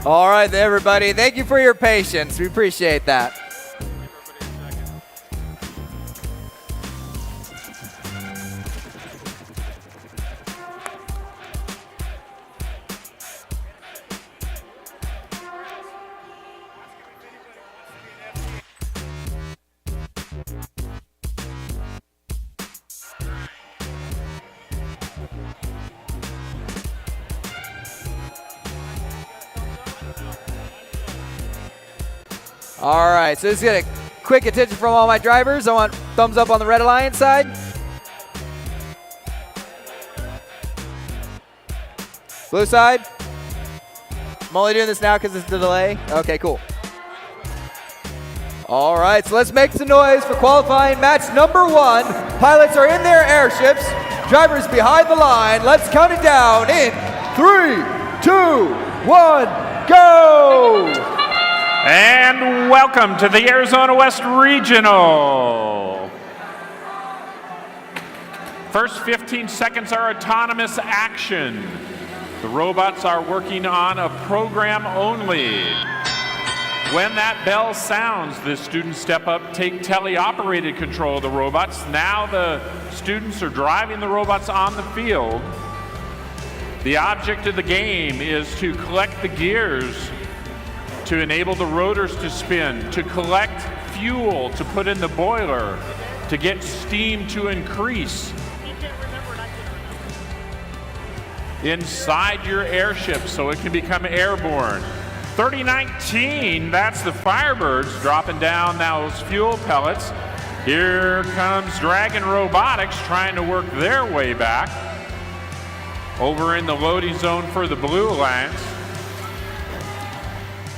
All right, everybody. Thank you for your patience. We appreciate that. All right, so this is get a quick attention from all my drivers. I want thumbs up on the Red Alliance side. Blue side. I'm only doing this now because it's the delay. Okay, cool. All right, so let's make some noise for qualifying match number 1. Pilots are in their airships. Drivers behind the line. Let's count it down in 3, 2, 1, go! And welcome to the Arizona West Regional. First 15 seconds are autonomous action. The robots are working on a program only. When that bell sounds, the students step up, take teleoperated control of the robots. Now the students are driving the robots on the field. The object of the game is to collect the gears to enable the rotors to spin, to collect fuel to put in the boiler, to get steam to increase inside your airship so it can become airborne. 3019, that's the Firebirds dropping down those fuel pellets. Here comes Dragon Robotics trying to work their way back. Over in the loading zone for the Blue Alliance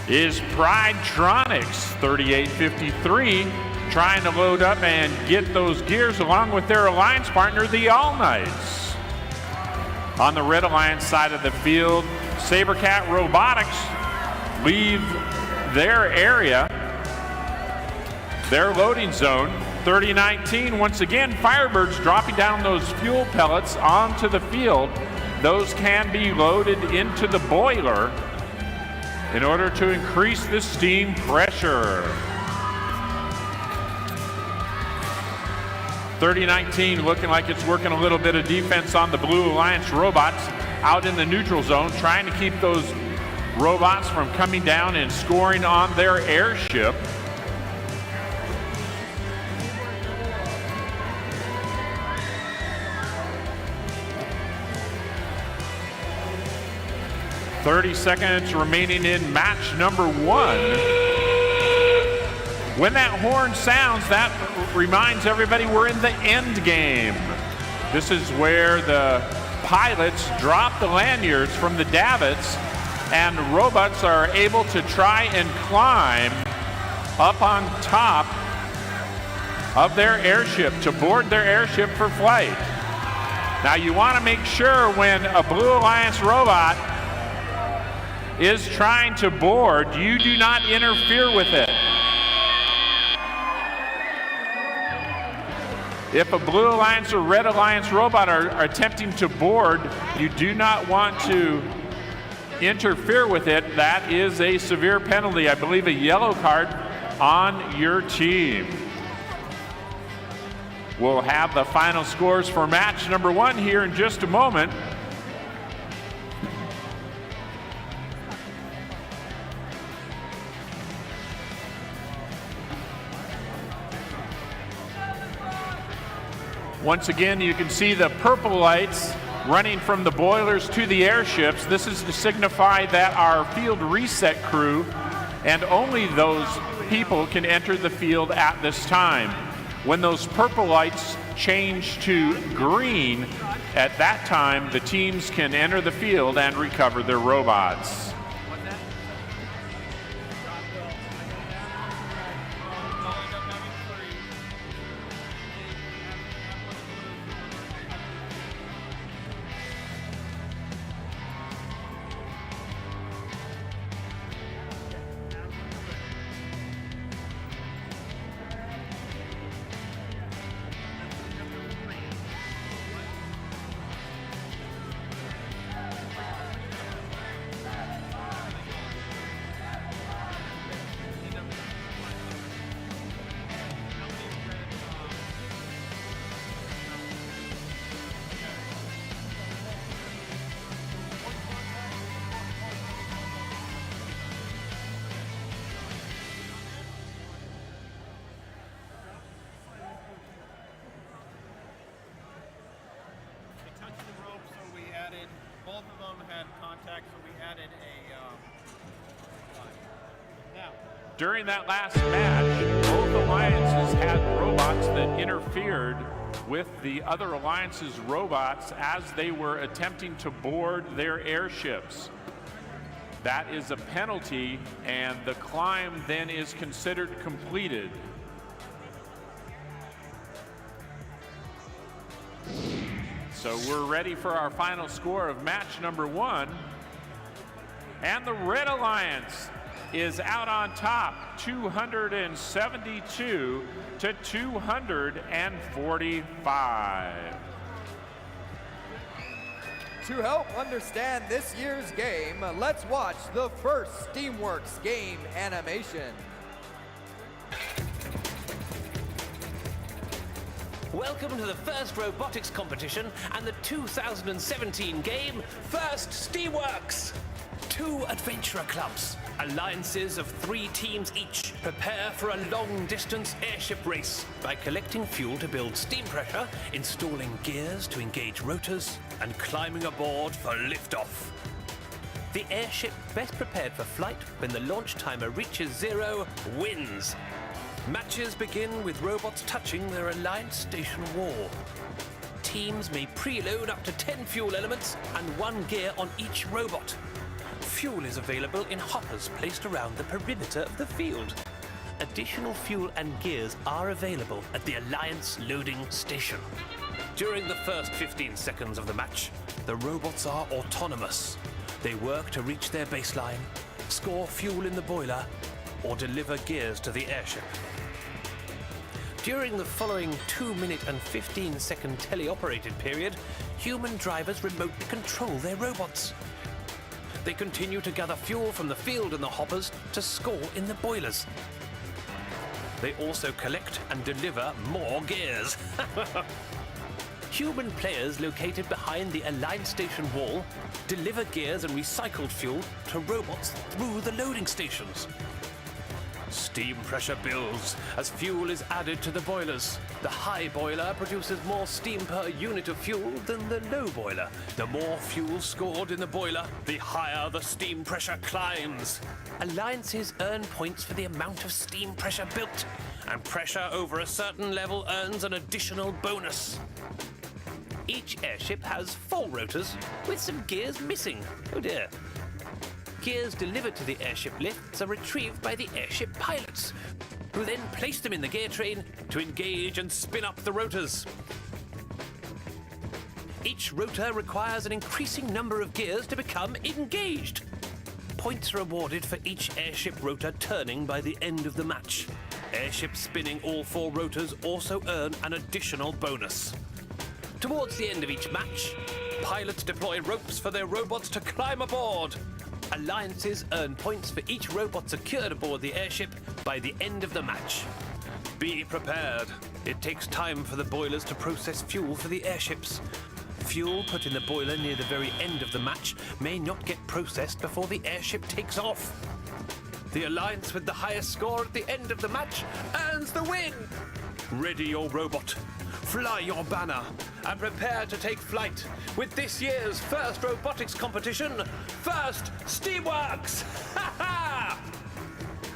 is Pridetronics, 3853, trying to load up and get those gears along with their alliance partner, the All Knights. On the Red Alliance side of the field, Sabercat Robotics leave their area, their loading zone. 3019, once again, Firebirds dropping down those fuel pellets onto the field. Those can be loaded into the boiler in order to increase the steam pressure. 3019 looking like it's working a little bit of defense on the Blue Alliance robots out in the neutral zone, trying to keep those robots from coming down and scoring on their airship. .30 seconds remaining in match number 1. When that horn sounds, that reminds everybody we're in the end game. This is where the pilots drop the lanyards from the davits and robots are able to try and climb up on top of their airship to board their airship for flight. Now you want to make sure when a Blue Alliance robot is trying to board, you do not interfere with it. If a Blue Alliance or Red Alliance robot are attempting to board, you do not want to interfere with it. That is a severe penalty. I believe a yellow card on your team. We'll have the final scores for match number 1 here in just a moment. Once again, you can see the purple lights running from the boilers to the airships. This is to signify that our field reset crew and only those people can enter the field at this time. When those purple lights change to green, at that time the teams can enter the field and recover their robots. tech, so we added now. During that last match, both alliances had robots that interfered with the other alliance's robots as they were attempting to board their airships. That is a penalty, and the climb then is considered completed. So we're ready for our final score of match number 1. And the Red Alliance is out on top, 272 to 245. To help understand this year's game, let's watch the first Steamworks game animation. Welcome to the first robotics competition and the 2017 game, First Steamworks! 2 adventurer clubs, alliances of 3 teams each, prepare for a long-distance airship race by collecting fuel to build steam pressure, installing gears to engage rotors, and climbing aboard for liftoff. The airship best prepared for flight when the launch timer reaches 0 wins. Matches begin with robots touching their Alliance station wall. Teams may preload up to 10 fuel elements and 1 gear on each robot. Fuel is available in hoppers placed around the perimeter of the field. Additional fuel and gears are available at the Alliance loading station. During the first 15 seconds of the match, the robots are autonomous. They work to reach their baseline, score fuel in the boiler, or deliver gears to the airship. During the following 2-minute and 15-second teleoperated period, human drivers remotely control their robots. They continue to gather fuel from the field and the hoppers to score in the boilers. They also collect and deliver more gears. Human players located behind the Alliance station wall deliver gears and recycled fuel to robots through the loading stations. Steam pressure builds as fuel is added to the boilers. The high boiler produces more steam per unit of fuel than the low boiler. The more fuel scored in the boiler, the higher the steam pressure climbs. Alliances earn points for the amount of steam pressure built, and pressure over a certain level earns an additional bonus. Each airship has 4 rotors with some gears missing. Oh dear. Gears delivered to the airship lifts are retrieved by the airship pilots, who then place them in the gear train to engage and spin up the rotors. Each rotor requires an increasing number of gears to become engaged. Points are awarded for each airship rotor turning by the end of the match. Airships spinning all 4 rotors also earn an additional bonus. Towards the end of each match, pilots deploy ropes for their robots to climb aboard. Alliances earn points for each robot secured aboard the airship by the end of the match. Be prepared. It takes time for the boilers to process fuel for the airships. Fuel put in the boiler near the very end of the match may not get processed before the airship takes off. The alliance with the highest score at the end of the match earns the win. Ready your robot, fly your banner, and prepare to take flight with this year's first robotics competition, First Steamworks! Ha ha!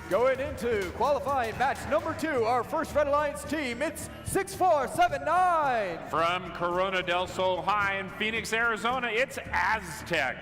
Going into qualifying match number 2, our first Red Alliance team, it's 6479. From Corona del Sol High in Phoenix, Arizona, it's Aztec.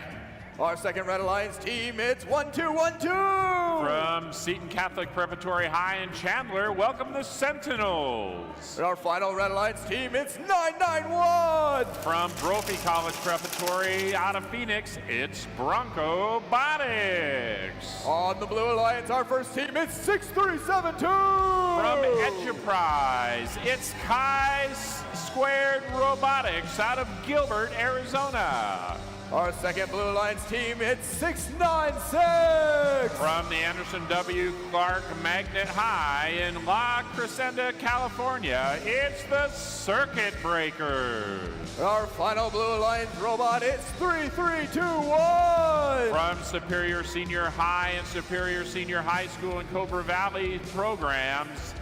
Our second Red Alliance team, it's 1212. From Seton Catholic Preparatory High in Chandler, welcome the Sentinels. And our final Red Alliance team, it's 991. From Brophy College Preparatory out of Phoenix, it's Bronco Botics. On the Blue Alliance, our first team, it's 6372. From Enterprise, it's Chi Squared Robotics out of Gilbert, Arizona. Our second Blue Alliance team, it's 696. From the Anderson W. Clark Magnet High in La Crescenta, California, it's the Circuit Breakers. Our final Blue Alliance robot, it's 3321. From Superior Senior High and Superior Senior High School in Cobra Valley programs,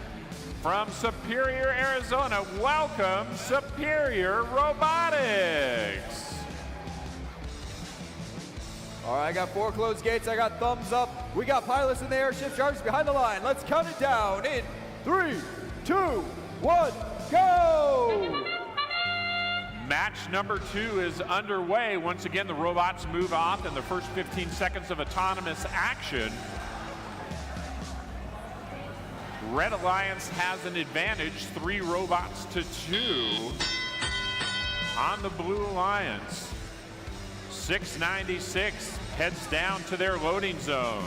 from Superior, Arizona, welcome Superior Robotics. All right, I got 4 closed gates. I got thumbs up. We got pilots in the airships, drivers behind the line. Let's count it down in 3, 2, 1, go! Match number 2 is underway. Once again, the robots move off in the first 15 seconds of autonomous action. Red Alliance has an advantage, 3 robots to 2 on the Blue Alliance. 696 heads down to their loading zone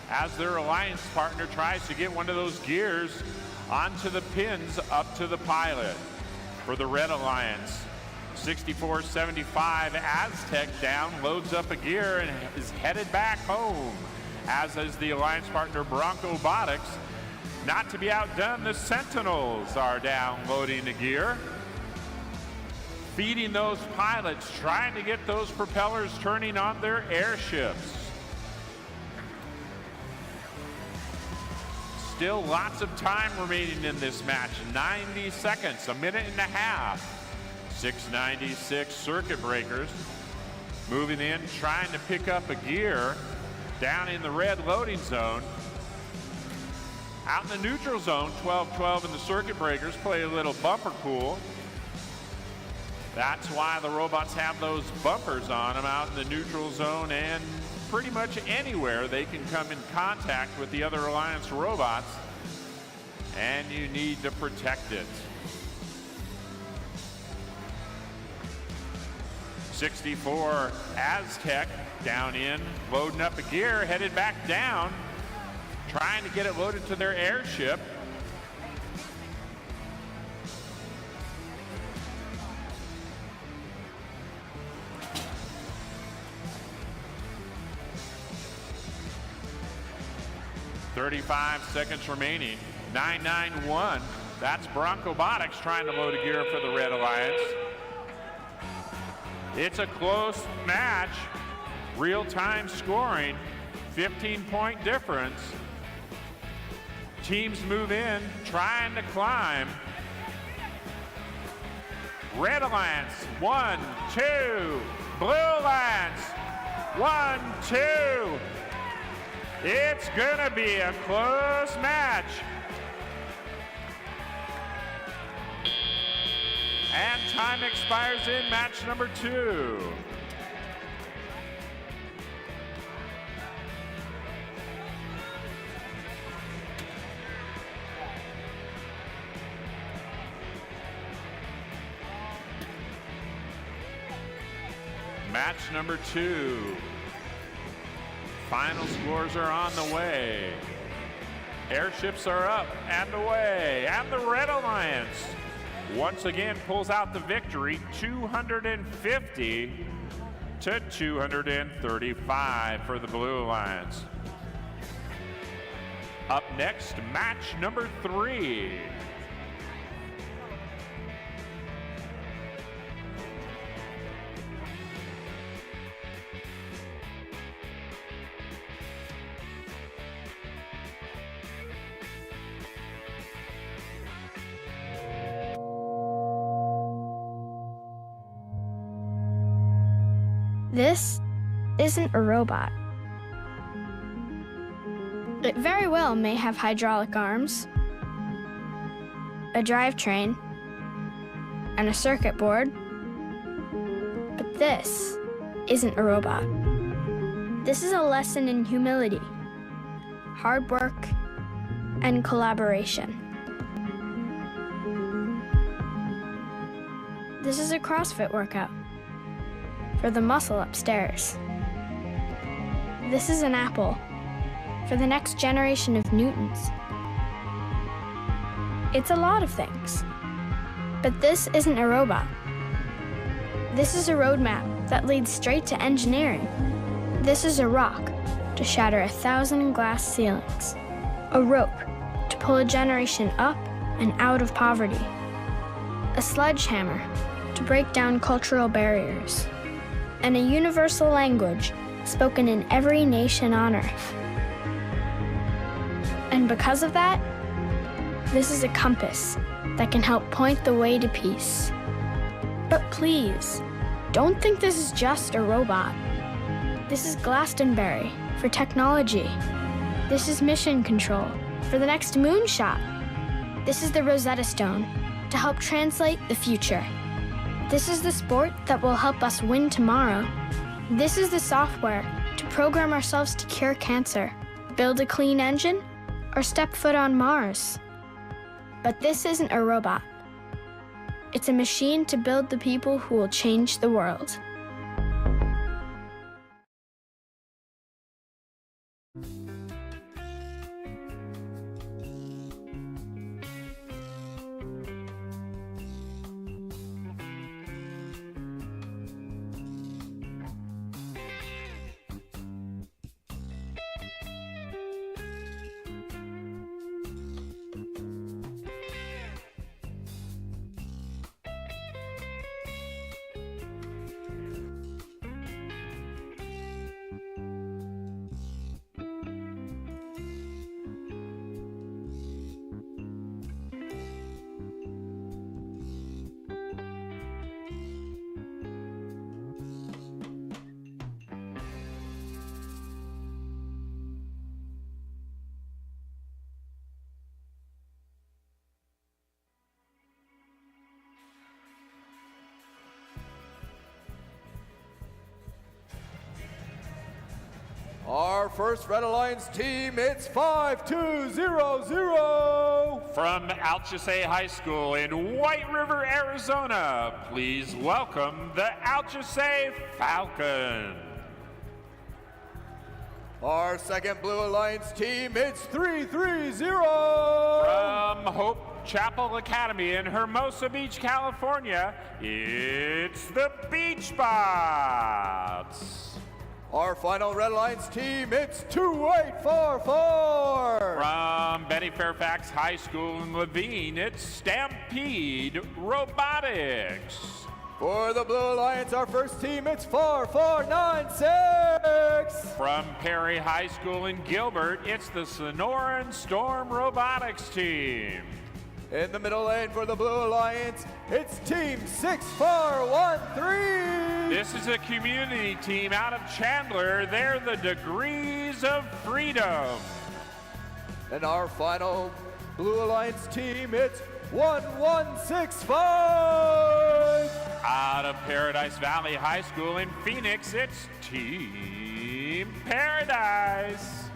as their alliance partner tries to get one of those gears onto the pins up to the pilot. For the Red Alliance, 6475 Aztec down, loads up a gear and is headed back home, as is the alliance partner Broncobotics. Not to be outdone, the Sentinels are down loading the gear, feeding those pilots, trying to get those propellers turning on their airships. Still lots of time remaining in this match, 90 seconds, a minute and a half. 696 circuit breakers moving in, trying to pick up a gear down in the red loading zone. Out in the neutral zone, 1212 in the circuit breakers play a little bumper pool. That's why the robots have those bumpers on them out in the neutral zone, and pretty much anywhere they can come in contact with the other Alliance robots, and you need to protect it. 64 Aztec down in, loading up a gear, headed back down, trying to get it loaded to their airship. "35 seconds remaining. 991. That's Broncobotics trying to load a gear for the Red Alliance. It's a close match. Real-time scoring. 15-point difference. Teams move in, trying to climb. Red Alliance, 1, 2. Blue Alliance, 1, 2. It's gonna be a close match. And time expires in match number 2. Match number 2. Final scores are on the way. Airships are up and away, and the Red Alliance once again pulls out the victory, 250 to 235 for the Blue Alliance. Up next, match number 3. This isn't a robot. It very well may have hydraulic arms, a drivetrain, and a circuit board, but this isn't a robot. This is a lesson in humility, hard work, and collaboration. This is a CrossFit workout for the muscle upstairs. This is an apple for the next generation of Newtons. It's a lot of things, but this isn't a robot. This is a roadmap that leads straight to engineering. This is a rock to shatter 1,000 glass ceilings, a rope to pull a generation up and out of poverty, a sledgehammer to break down cultural barriers, and a universal language spoken in every nation on Earth. And because of that, this is a compass that can help point the way to peace. But please, don't think this is just a robot. This is Glastonbury for technology. This is Mission Control for the next moonshot. This is the Rosetta Stone to help translate the future. This is the sport that will help us win tomorrow. This is the software to program ourselves to cure cancer, build a clean engine, or step foot on Mars. But this isn't a robot. It's a machine to build the people who will change the world. Our first Red Alliance team, it's 5200. From Alchesay High School in White River, Arizona, please welcome the Alchesay Falcons. Our second Blue Alliance team, it's 330. From Hope Chapel Academy in Hermosa Beach, California, it's the Beach Bots. Our final Red Alliance team, it's 2844. From Betty Fairfax High School in Levine, it's Stampede Robotics. For the Blue Alliance, our first team, it's 4496. From Perry High School in Gilbert, it's the Sonoran Storm Robotics team. In the middle lane for the Blue Alliance, it's Team 6413. This is a community team out of Chandler. They're the Degrees of Freedom. And our final Blue Alliance team, it's 1165. Out of Paradise Valley High School in Phoenix, it's Team Paradise.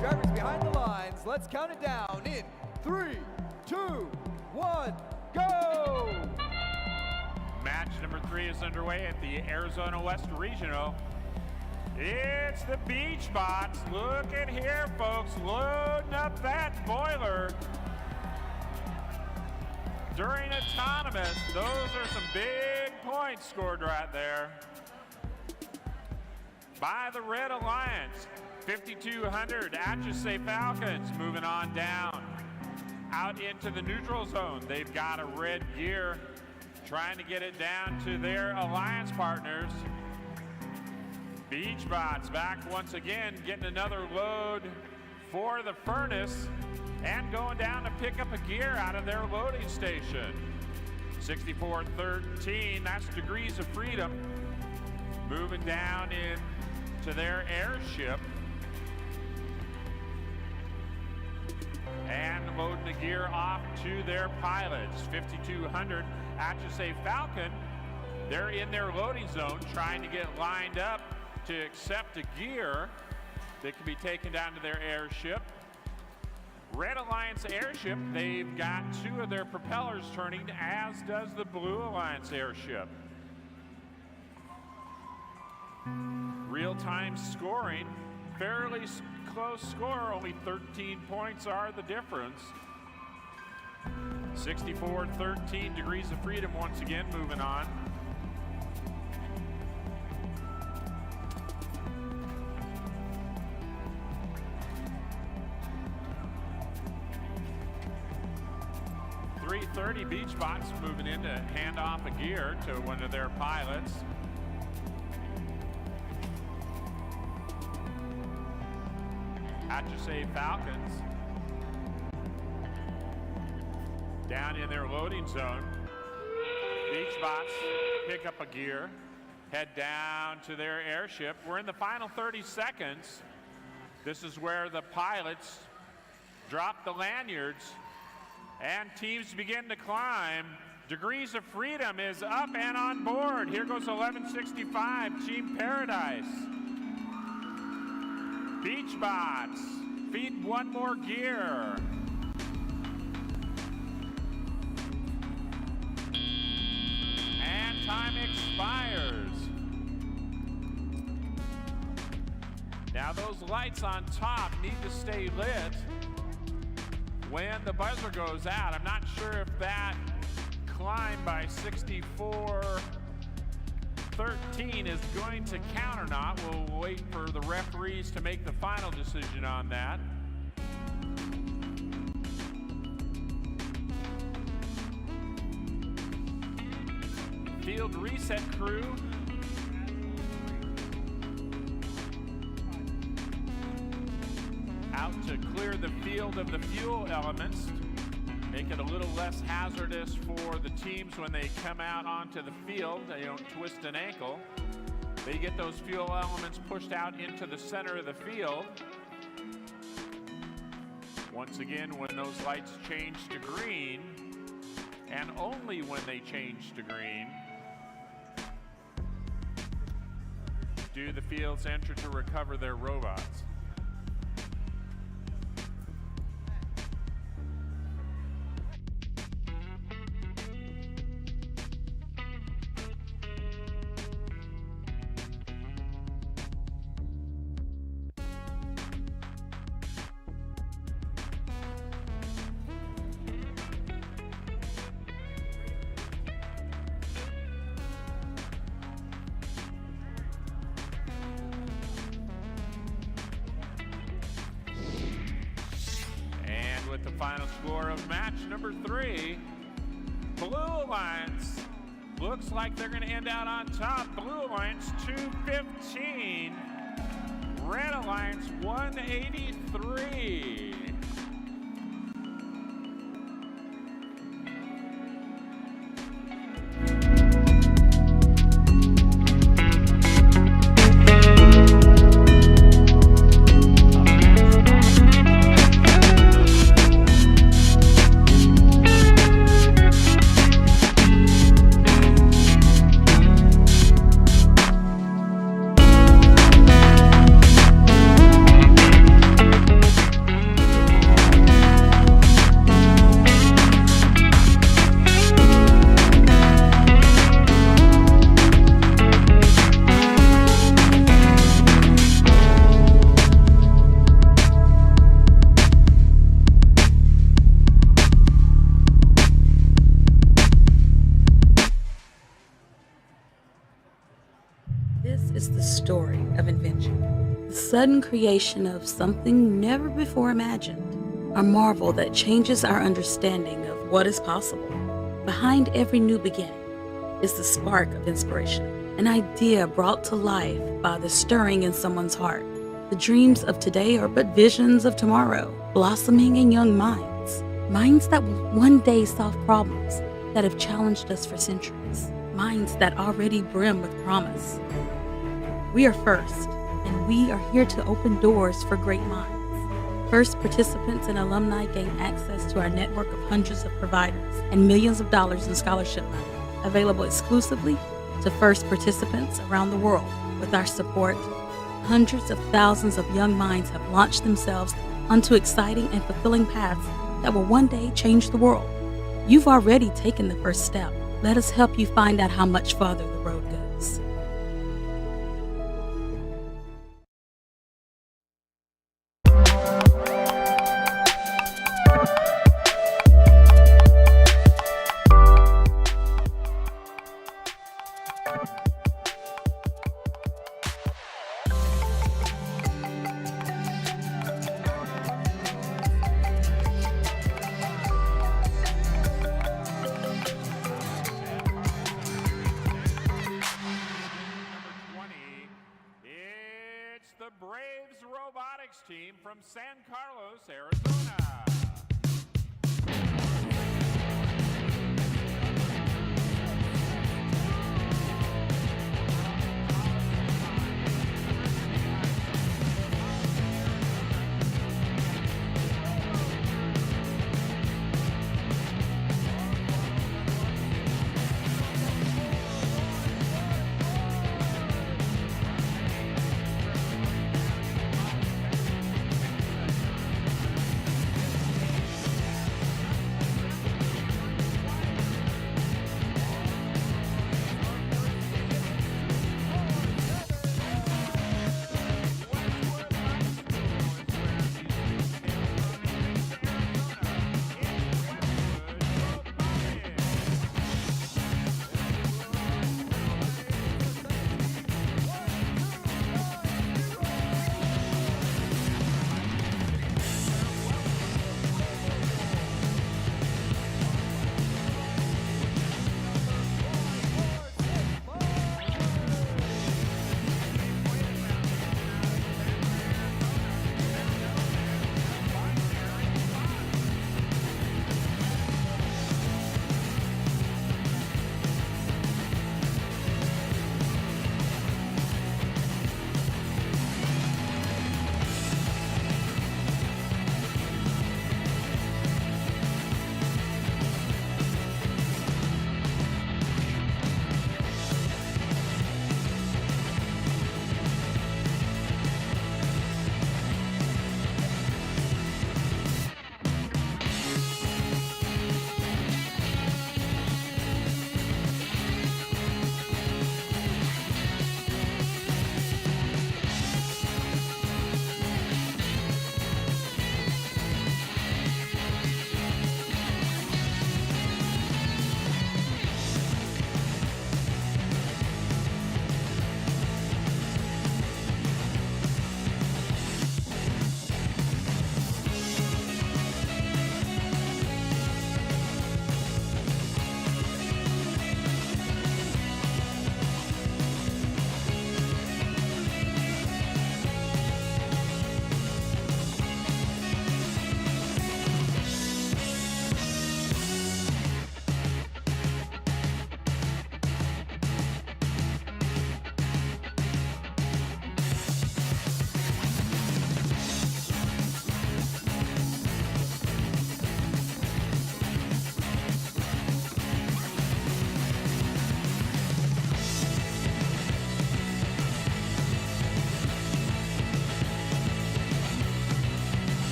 Drivers behind the lines, let's count it down in 3, 2, 1, go! Match number 3 is underway at the Arizona West Regional. It's the Beach Bots. Look at here, folks, loading up that boiler. During autonomous, those are some big points scored right there by the Red Alliance. 5200 Atchison Falcons moving on down out into the neutral zone. They've got a red gear, trying to get it down to their alliance partners. Beach Bots back once again, getting another load for the furnace and going down to pick up a gear out of their loading station. 6413, that's Degrees of Freedom, moving down into their airship and loading the gear off to their pilots. 5200 Atchison Falcon, they're in their loading zone trying to get lined up to accept a gear that can be taken down to their airship. Red Alliance airship, they've got 2 of their propellers turning, as does the Blue Alliance airship. Real-time scoring, fairly close score, only 13 points are the difference. 6413 Degrees of Freedom once again moving on. .330 Beach Bots moving in to hand off a gear to one of their pilots. Atchison Falcons down in their loading zone. Beach Bots pick up a gear, head down to their airship. We're in the final 30 seconds. This is where the pilots drop the lanyards and teams begin to climb. Degrees of Freedom is up and on board. Here goes 1165 Team Paradise. Beach Bots feed one more gear. And time expires. Now those lights on top need to stay lit when the buzzer goes out. I'm not sure if that climb by 6413 is going to count or not. We'll wait for the referees to make the final decision on that. Field reset crew out to clear the field of the fuel elements, make it a little less hazardous for the teams when they come out onto the field. They don't twist an ankle. They get those fuel elements pushed out into the center of the field. Once again, when those lights change to green, and only when they change to green, do the fields enter to recover their robots. With the final score of match number 3, Blue Alliance looks like they're going to end out on top. Blue Alliance 215, Red Alliance 183. sudden creation of something never before imagined, a marvel that changes our understanding of what is possible. Behind every new beginning is the spark of inspiration, an idea brought to life by the stirring in someone's heart. The dreams of today are but visions of tomorrow, blossoming in young minds. Minds that will one day solve problems that have challenged us for centuries. Minds that already brim with promise. We are First, and we are here to open doors for great minds. First participants and alumni gain access to our network of hundreds of providers and millions of dollars in scholarship money, available exclusively to First participants around the world. With our support, hundreds of thousands of young minds have launched themselves onto exciting and fulfilling paths that will one day change the world. You've already taken the first step. Let us help you find out how much farther the road goes. The Braves Robotics team from San Carlos, Arizona.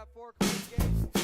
got 4 card games.